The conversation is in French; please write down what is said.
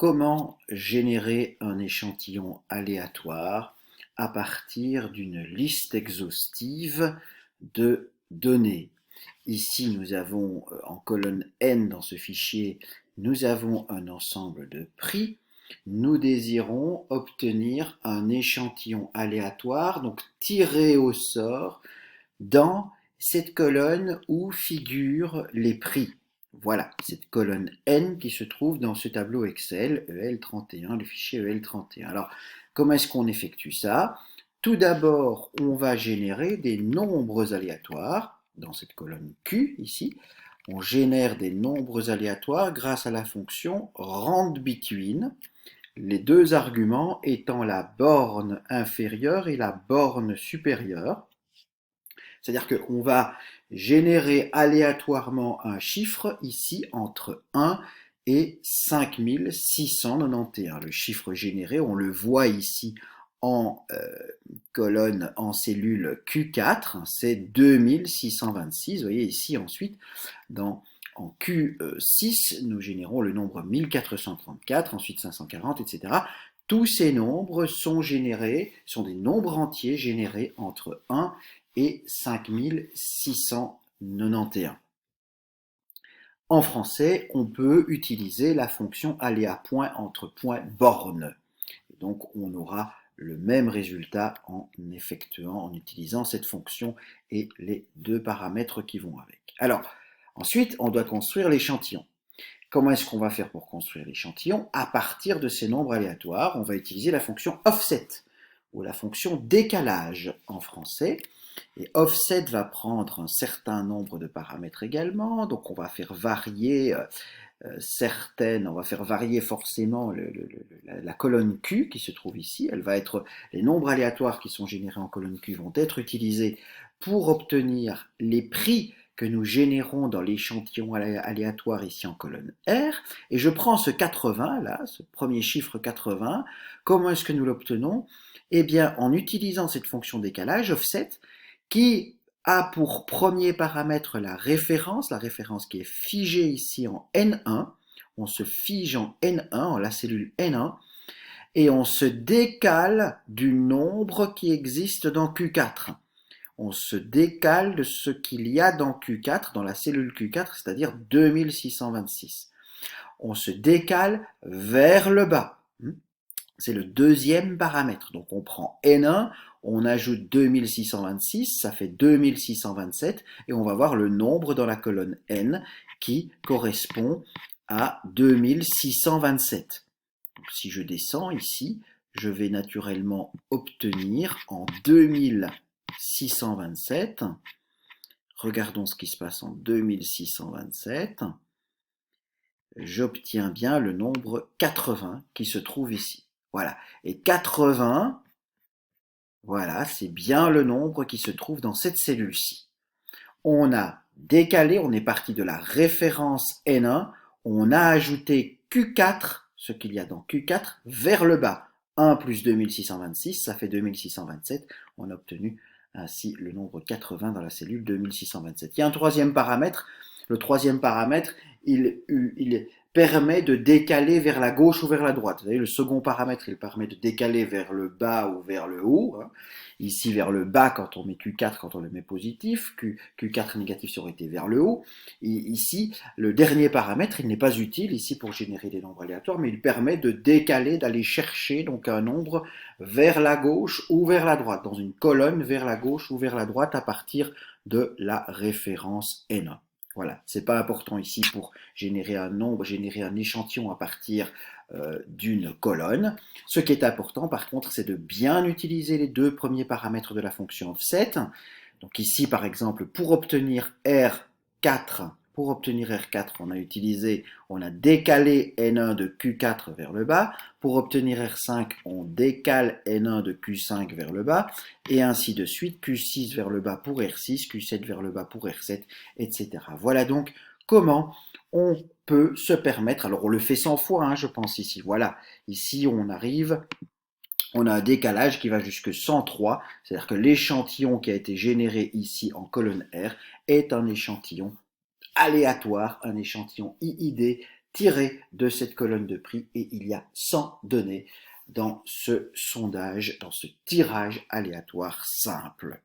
Comment générer un échantillon aléatoire à partir d'une liste exhaustive de données? Ici, nous avons en colonne N dans ce fichier, nous avons un ensemble de prix. Nous désirons obtenir un échantillon aléatoire, donc tiré au sort, dans cette colonne où figurent les prix. Voilà, cette colonne N qui se trouve dans ce tableau Excel, EL31, le fichier EL31. Alors, comment est-ce qu'on effectue ça? Tout d'abord, on va générer des nombres aléatoires dans cette colonne Q ici. On génère des nombres aléatoires grâce à la fonction randBetween, les deux arguments étant la borne inférieure et la borne supérieure. C'est-à-dire qu'on va générer aléatoirement un chiffre ici entre 1 et 5691. Le chiffre généré, on le voit ici en colonne, en cellule Q4, c'est 2626. Vous voyez ici ensuite, en Q6, nous générons le nombre 1434, ensuite 540, etc. Tous ces nombres sont générés, sont des nombres entiers générés entre 1 et 5691. En français, on peut utiliser la fonction aléa point entre point borne. Donc on aura le même résultat en utilisant cette fonction et les deux paramètres qui vont avec. Alors, ensuite, on doit construire l'échantillon. Comment est-ce qu'on va faire pour construire l'échantillon? À partir de ces nombres aléatoires, on va utiliser la fonction offset ou la fonction décalage en français. Et offset va prendre un certain nombre de paramètres également, donc on va faire varier on va faire varier forcément la colonne Q qui se trouve ici. Les nombres aléatoires qui sont générés en colonne Q vont être utilisés pour obtenir les prix que nous générons dans l'échantillon aléatoire ici en colonne R. Et je prends ce 80 là, ce premier chiffre 80. Comment est-ce que nous l'obtenons? Eh bien, en utilisant cette fonction décalage, offset, qui a pour premier paramètre la référence qui est figée ici en N1. On se fige en N1, en la cellule N1, et on se décale du nombre qui existe dans Q4. On se décale de ce qu'il y a dans Q4, dans la cellule Q4, c'est-à-dire 2626. On se décale vers le bas. C'est le deuxième paramètre. Donc on prend N1, on ajoute 2626, ça fait 2627, et on va voir le nombre dans la colonne N qui correspond à 2627. Donc si je descends ici, je vais naturellement obtenir en 2627, regardons ce qui se passe en 2627, j'obtiens bien le nombre 80 qui se trouve ici. Voilà. Et 80, voilà, c'est bien le nombre qui se trouve dans cette cellule-ci. On a décalé, on est parti de la référence N1, on a ajouté Q4, ce qu'il y a dans Q4, vers le bas. 1 plus 2626, ça fait 2627. On a obtenu ainsi le nombre 80 dans la cellule 2627. Il y a un troisième paramètre. Le troisième paramètre, il permet de décaler vers la gauche ou vers la droite. Vous voyez, le second paramètre, il permet de décaler vers le bas ou vers le haut. Ici, vers le bas quand on met Q4, quand on le met positif. Q4 négatif, ça aurait été vers le haut. Et ici, le dernier paramètre, il n'est pas utile ici pour générer des nombres aléatoires, mais il permet de décaler, d'aller chercher donc un nombre vers la gauche ou vers la droite, dans une colonne vers la gauche ou vers la droite à partir de la référence N1. Voilà, c'est pas important ici pour générer un nombre, générer un échantillon à partir d'une colonne. Ce qui est important par contre, c'est de bien utiliser les deux premiers paramètres de la fonction offset. Donc ici par exemple, pour obtenir R4, on a décalé N1 de Q4 vers le bas. Pour obtenir R5, on décale N1 de Q5 vers le bas, et ainsi de suite, Q6 vers le bas pour R6, Q7 vers le bas pour R7, etc. Voilà donc comment on peut se permettre, alors on le fait 100 fois, je pense ici, voilà, ici on arrive, on a un décalage qui va jusque 103, c'est-à-dire que l'échantillon qui a été généré ici en colonne R est un échantillon aléatoire, un échantillon IID tirées de cette colonne de prix et il y a 100 données dans ce sondage, dans ce tirage aléatoire simple.